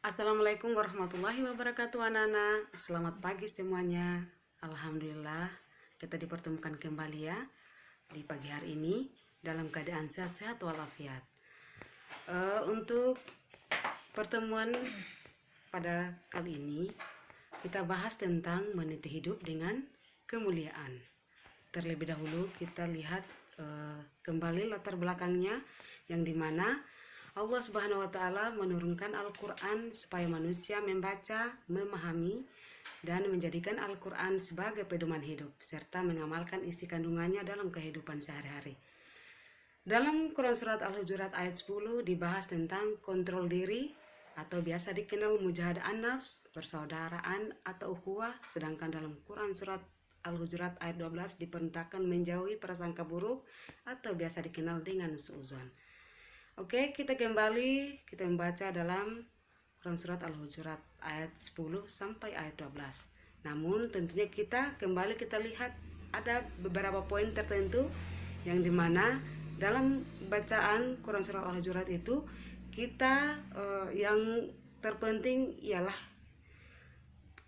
Assalamualaikum warahmatullahi wabarakatuh anak-anak. Selamat pagi semuanya. Alhamdulillah kita dipertemukan kembali ya di pagi hari ini dalam keadaan sehat-sehat walafiat. Untuk pertemuan pada kali ini kita bahas tentang meniti hidup dengan kemuliaan. Terlebih dahulu kita lihat kembali latar belakangnya yang dimana Allah Subhanahu wa Ta'ala menurunkan Al-Quran supaya manusia membaca, memahami, dan menjadikan Al-Quran sebagai pedoman hidup, serta mengamalkan isi kandungannya dalam kehidupan sehari-hari. Dalam Quran Surat Al-Hujurat ayat 10 dibahas tentang kontrol diri atau biasa dikenal mujahad an-nafs, persaudaraan atau ukhuwah, sedangkan dalam Quran Surat Al-Hujurat ayat 12 diperintahkan menjauhi prasangka buruk atau biasa dikenal dengan suudzon. Oke, kita kembali kita membaca dalam Quran Surat Al-Hujurat ayat 10 sampai ayat 12. Namun tentunya kita lihat ada beberapa poin tertentu yang dimana dalam bacaan Quran Surat Al-Hujurat itu kita yang terpenting ialah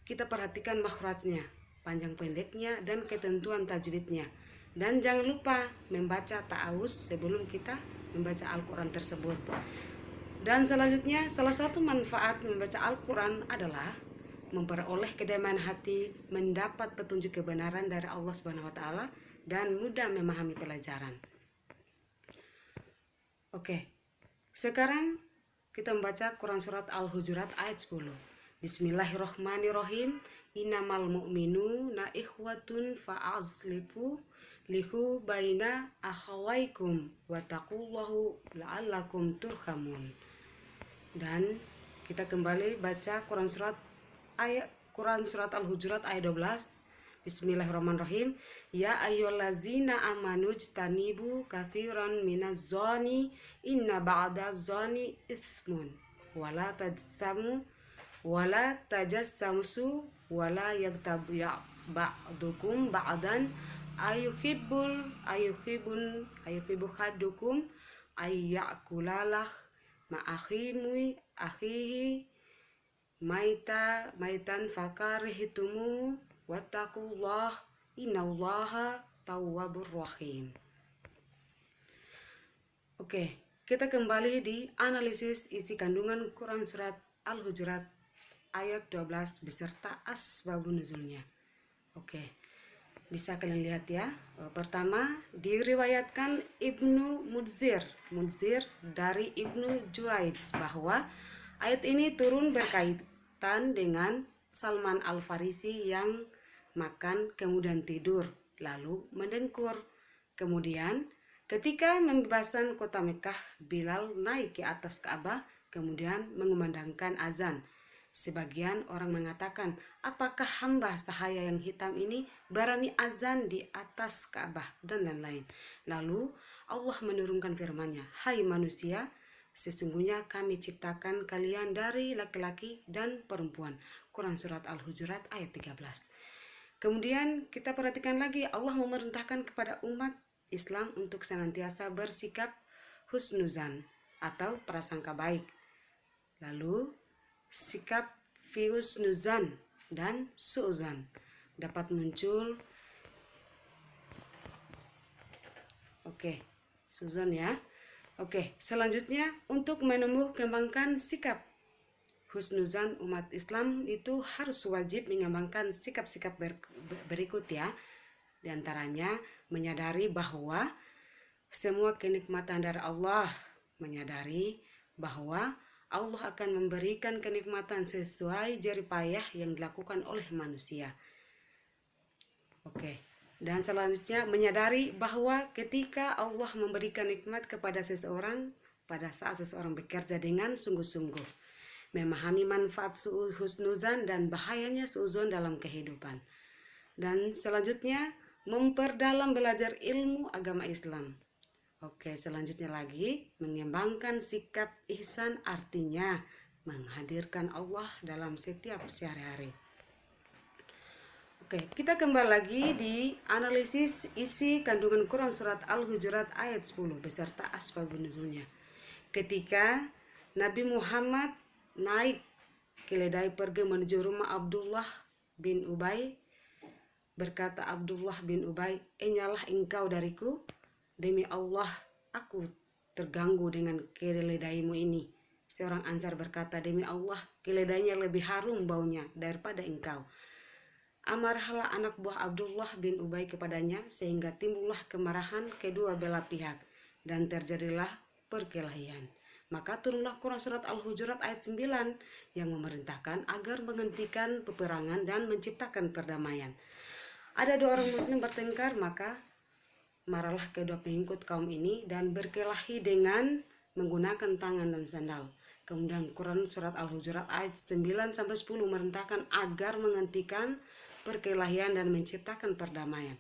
kita perhatikan makhrajnya, panjang pendeknya, dan ketentuan tajwidnya. Dan jangan lupa membaca ta'awuz sebelum kita membaca Al-Quran tersebut. Dan selanjutnya, salah satu manfaat membaca Al-Quran adalah memperoleh kedamaian hati, mendapat petunjuk kebenaran dari Allah Subhanahu wa Ta'ala, dan mudah memahami pelajaran. Oke, sekarang kita membaca Quran Surat Al-Hujurat ayat 10. Bismillahirrohmanirrohim. Innamal mu'minuna ikhwatun fa'azlifu lihu baina akhawaikum wattaqullahu la'allakum turhamun. Dan kita kembali baca Quran Surat Al-Hujurat ayat 12. Bismillahirrahmanirrahim. Ya ayyuhallazina amanu jtanibu katsiran minaz-zani inna ba'daz-zani ismun wala tajassamu wala yaghtab ba'dukum ba'dan ayuhibbu hadukum ayyakulalah akhihi maitan fakarihtumu wattaqullah innallaha tawwabur rahim. Oke, kita kembali di analisis isi kandungan Quran Surat Al-Hujurat ayat 12 beserta asbabun nuzulnya. Oke, bisa kalian lihat ya. Pertama, diriwayatkan Ibnu Munzir dari Ibnu Juraij bahwa ayat ini turun berkaitan dengan Salman Al-Farisi yang makan kemudian tidur lalu mendengkur. Kemudian ketika membebaskan kota Mekah, Bilal naik ke atas Ka'bah kemudian mengumandangkan azan. Sebagian orang mengatakan, apakah hamba sahaya yang hitam ini berani azan di atas Ka'bah dan lain-lain. Lalu Allah menurunkan firman-Nya, hai manusia, sesungguhnya kami ciptakan kalian dari laki-laki dan perempuan. Quran Surat Al-Hujurat ayat 13. Kemudian kita perhatikan lagi, Allah memerintahkan kepada umat Islam untuk senantiasa bersikap husnuzan atau prasangka baik. Lalu sikap husnuzan dan su'zan dapat muncul. Su'zan ya. Selanjutnya untuk menumbuh kembangkan sikap husnuzan, umat Islam itu harus wajib mengembangkan sikap-sikap berikut ya. Di antaranya menyadari bahwa semua kenikmatan dari Allah, menyadari bahwa Allah akan memberikan kenikmatan sesuai jerih payah yang dilakukan oleh manusia. Dan selanjutnya menyadari bahwa ketika Allah memberikan nikmat kepada seseorang, pada saat seseorang bekerja dengan sungguh-sungguh, memahami manfaat husnuzan dan bahayanya suudzon dalam kehidupan. Dan selanjutnya memperdalam belajar ilmu agama Islam. Selanjutnya lagi mengembangkan sikap ihsan, artinya menghadirkan Allah dalam setiap sehari-hari. Kita kembali lagi di analisis isi kandungan Quran Surat Al-Hujurat ayat 10 beserta asbabun nuzulnya. Ketika Nabi Muhammad naik keledai pergi menuju rumah Abdullah bin Ubay. Berkata Abdullah bin Ubay, "Enyalah engkau dariku? Demi Allah, aku terganggu dengan keledaimu ini." Seorang Ansar berkata, "Demi Allah, keledainya lebih harum baunya daripada engkau." Amarahlah anak buah Abdullah bin Ubay kepadanya, sehingga timbullah kemarahan kedua belah pihak, dan terjadilah perkelahian. Maka turunlah Quran surat Al-Hujurat ayat 9 yang memerintahkan agar menghentikan peperangan dan menciptakan perdamaian. Ada dua orang muslim bertengkar, maka marahlah kedua pengikut kaum ini dan berkelahi dengan menggunakan tangan dan sandal. Kemudian Quran surat Al-Hujurat ayat 9-10 memerintahkan agar menghentikan perkelahian dan menciptakan perdamaian.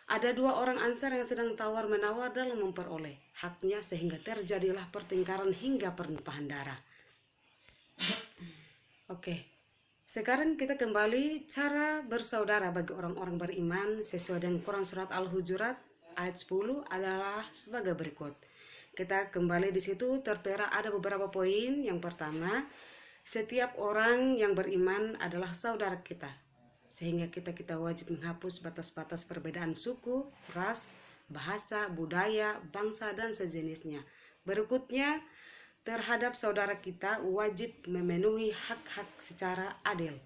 Ada dua orang Ansar yang sedang tawar-menawar dalam memperoleh haknya, sehingga terjadilah pertengkaran hingga pertumpahan darah. Oke, sekarang kita kembali cara bersaudara bagi orang-orang beriman sesuai dengan Quran surat Al-Hujurat ayat 10 adalah sebagai berikut. Kita kembali di situ tertera ada beberapa poin. Yang pertama, setiap orang yang beriman adalah saudara kita, sehingga kita wajib menghapus batas-batas perbedaan suku, ras, bahasa, budaya, bangsa, dan sejenisnya. Berikutnya, terhadap saudara kita wajib memenuhi hak-hak secara adil.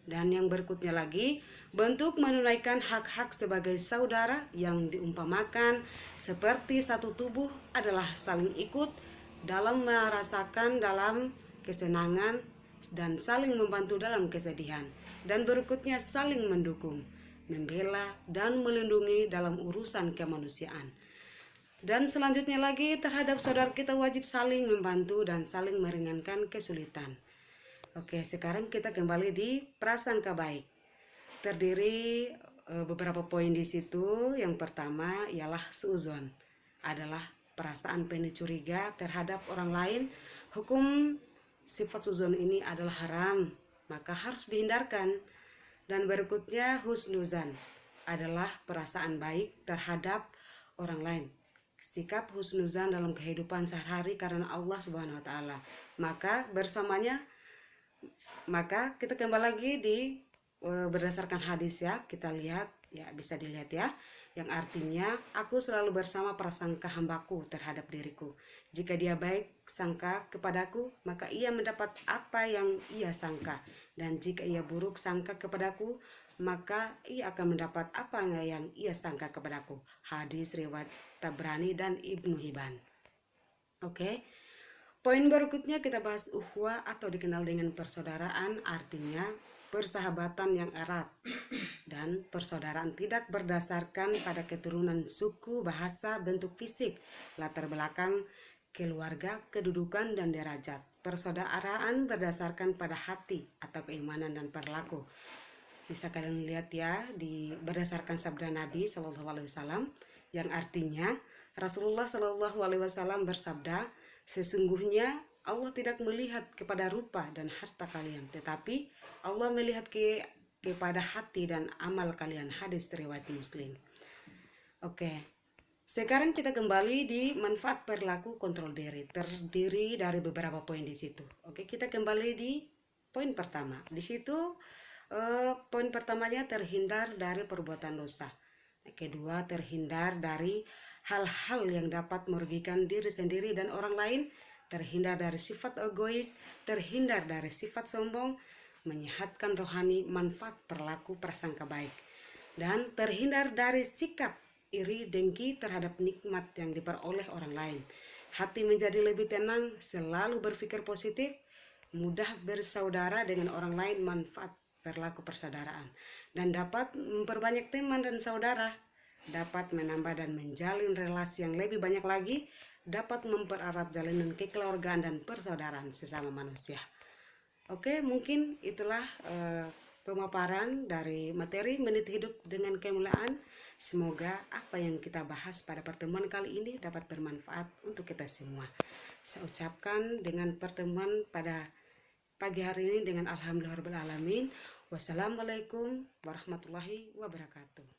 Dan yang berikutnya lagi, bentuk menunaikan hak-hak sebagai saudara yang diumpamakan seperti satu tubuh adalah saling ikut dalam merasakan dalam kesenangan dan saling membantu dalam kesedihan. Dan berikutnya saling mendukung, membela, dan melindungi dalam urusan kemanusiaan. Dan selanjutnya lagi, terhadap saudara kita wajib saling membantu dan saling meringankan kesulitan. Oke, sekarang kita kembali di prasangka baik. Terdiri beberapa poin di situ. Yang pertama ialah suuzon, adalah perasaan penuh curiga terhadap orang lain. Hukum sifat suuzon ini adalah haram, maka harus dihindarkan. Dan berikutnya husnuzan, adalah perasaan baik terhadap orang lain. Sikap husnuzan dalam kehidupan sehari-hari karena Allah Subhanahu wa taala. Maka kita kembali lagi di berdasarkan hadis ya. Kita lihat ya, bisa dilihat ya, yang artinya aku selalu bersama prasangka hambaku terhadap diriku. Jika dia baik sangka kepadaku, maka ia mendapat apa yang ia sangka, dan jika ia buruk sangka kepadaku, maka ia akan mendapat apa yang ia sangka kepadaku. Hadis riwayat Tabrani dan Ibnu Hibban. Oke. Poin berikutnya kita bahas uhwa atau dikenal dengan persaudaraan, artinya persahabatan yang erat. Dan persaudaraan tidak berdasarkan pada keturunan, suku, bahasa, bentuk fisik, latar belakang, keluarga, kedudukan, dan derajat. Persaudaraan berdasarkan pada hati atau keimanan dan perilaku. Bisa kalian lihat ya, berdasarkan sabda Nabi SAW, yang artinya Rasulullah SAW bersabda, "Sesungguhnya Allah tidak melihat kepada rupa dan harta kalian, tetapi Allah melihat kepada hati dan amal kalian." Hadis riwayat Muslim. Oke, sekarang kita kembali di manfaat perilaku kontrol diri. Terdiri dari beberapa poin di situ. Oke, kita kembali di poin pertama. Di situ poin pertamanya terhindar dari perbuatan dosa. Kedua, terhindar dari hal-hal yang dapat merugikan diri sendiri dan orang lain, terhindar dari sifat egois, terhindar dari sifat sombong, menyehatkan rohani, manfaat perilaku prasangka baik, dan terhindar dari sikap iri dengki terhadap nikmat yang diperoleh orang lain. Hati menjadi lebih tenang, selalu berpikir positif, mudah bersaudara dengan orang lain, manfaat perilaku persaudaraan, dan dapat memperbanyak teman dan saudara, dapat menambah dan menjalin relasi yang lebih banyak lagi, dapat mempererat jalinan kekeluargaan dan persaudaraan sesama manusia. Oke, mungkin itulah pemaparan dari materi menit hidup dengan kemuliaan. Semoga apa yang kita bahas pada pertemuan kali ini dapat bermanfaat untuk kita semua. Saya ucapkan dengan pertemuan pada pagi hari ini dengan alhamdulillahirabbil alamin. Wassalamualaikum warahmatullahi wabarakatuh.